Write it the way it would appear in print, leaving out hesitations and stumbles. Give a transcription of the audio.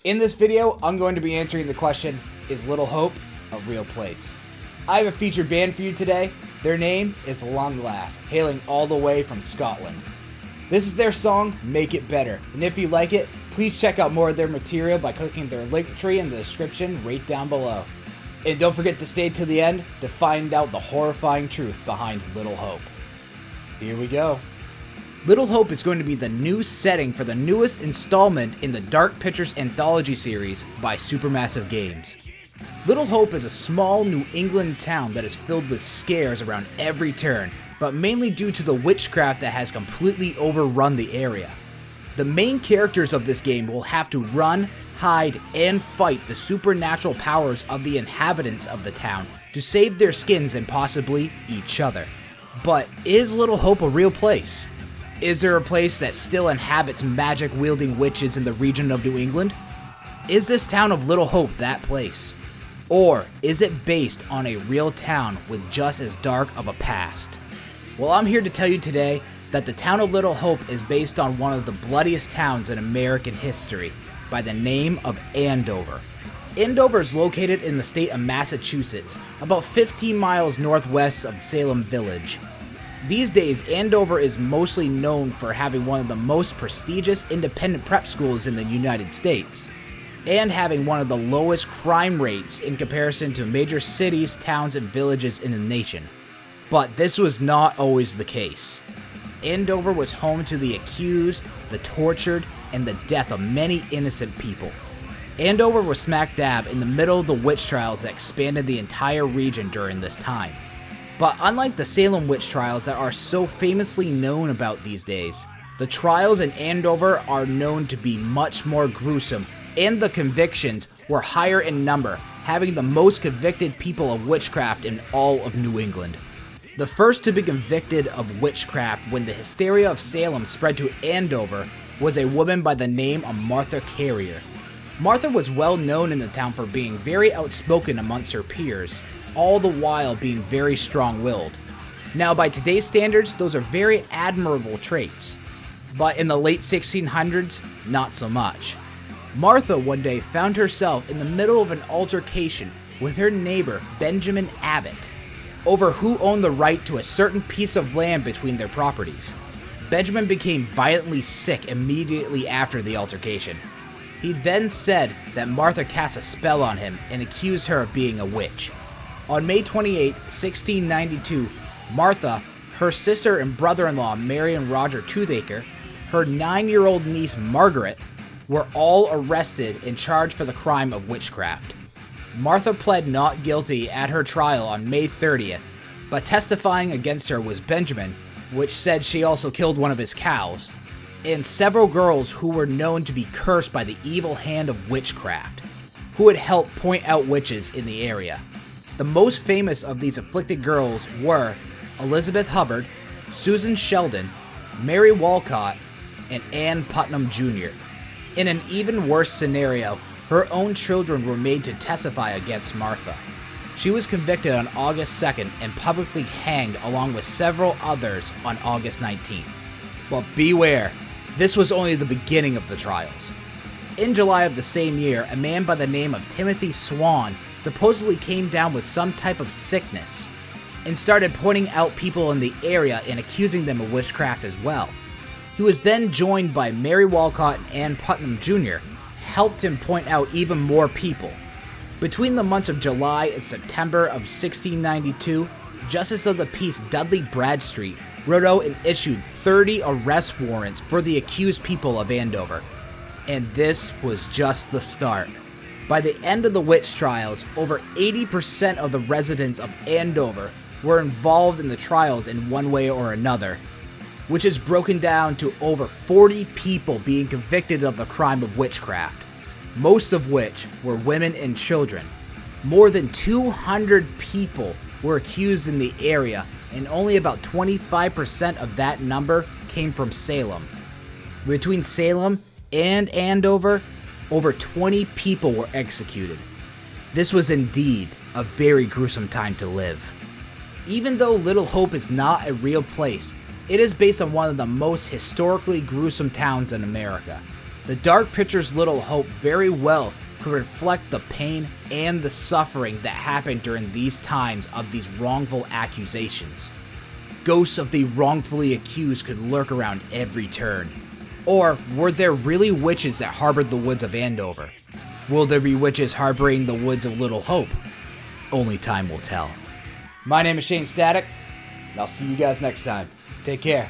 In this video, I'm going to be answering the question, is Little Hope a real place? I have a featured band for you today. Their name is Long Glass, hailing all the way from Scotland. This is their song, Make It Better, and if you like it, please check out more of their material by clicking their link tree in the description right down below. And don't forget to stay to the end to find out the horrifying truth behind Little Hope. Here we go. Little Hope is going to be the new setting for the newest installment in the Dark Pictures anthology series by Supermassive Games. Little Hope is a small New England town that is filled with scares around every turn, but mainly due to the witchcraft that has completely overrun the area. The main characters of this game will have to run, hide, and fight the supernatural powers of the inhabitants of the town to save their skins and possibly each other. But is Little Hope a real place? Is there a place that still inhabits magic-wielding witches in the region of New England? Is this town of Little Hope that place? Or is it based on a real town with just as dark of a past? Well, I'm here to tell you today that the town of Little Hope is based on one of the bloodiest towns in American history by the name of Andover. Andover is located in the state of Massachusetts, about 15 miles northwest of Salem Village. These days, Andover is mostly known for having one of the most prestigious independent prep schools in the United States, and having one of the lowest crime rates in comparison to major cities, towns, and villages in the nation. But this was not always the case. Andover was home to the accused, the tortured, and the death of many innocent people. Andover was smack dab in the middle of the witch trials that expanded the entire region during this time. But unlike the Salem witch trials that are so famously known about these days, the trials in Andover are known to be much more gruesome, and the convictions were higher in number, having the most convicted people of witchcraft in all of New England. The first to be convicted of witchcraft when the hysteria of Salem spread to Andover was a woman by the name of Martha Carrier. Martha was well known in the town for being very outspoken amongst her peers, all the while being very strong-willed. Now, by today's standards, those are very admirable traits. But in the late 1600s, not so much. Martha one day found herself in the middle of an altercation with her neighbor, Benjamin Abbott, over who owned the right to a certain piece of land between their properties. Benjamin became violently sick immediately after the altercation. He then said that Martha cast a spell on him and accused her of being a witch. On May 28, 1692, Martha, her sister and brother-in-law Mary and Roger Toothaker, her 9-year-old niece Margaret, were all arrested and charged for the crime of witchcraft. Martha pled not guilty at her trial on May 30th, but testifying against her was Benjamin, which said she also killed one of his cows, and several girls who were known to be cursed by the evil hand of witchcraft, who would help point out witches in the area. The most famous of these afflicted girls were Elizabeth Hubbard, Susan Sheldon, Mary Walcott, and Ann Putnam Jr. In an even worse scenario, her own children were made to testify against Martha. She was convicted on August 2nd and publicly hanged along with several others on August 19th. But beware, this was only the beginning of the trials. In July of the same year, a man by the name of Timothy Swan supposedly came down with some type of sickness and started pointing out people in the area and accusing them of witchcraft as well. He was then joined by Mary Walcott and Ann Putnam Jr., helped him point out even more people. Between the months of July and September of 1692, Justice of the Peace Dudley Bradstreet wrote out and issued 30 arrest warrants for the accused people of Andover. And this was just the start. By the end of the witch trials, over 80% of the residents of Andover were involved in the trials in one way or another, which is broken down to over 40 people being convicted of the crime of witchcraft, most of which were women and children. More than 200 people were accused in the area, and only about 25% of that number came from Salem. Between Salem and Andover, over 20 people were executed. This was indeed a very gruesome time to live. Even though Little Hope is not a real place, it is based on one of the most historically gruesome towns in America. The dark picture's Little Hope very well could reflect the pain and the suffering that happened during these times of these wrongful accusations. Ghosts of the wrongfully accused could lurk around every turn. Or were there really witches that harbored the woods of Andover? Will there be witches harboring the woods of Little Hope? Only time will tell. My name is Shayne Static, and I'll see you guys next time. Take care.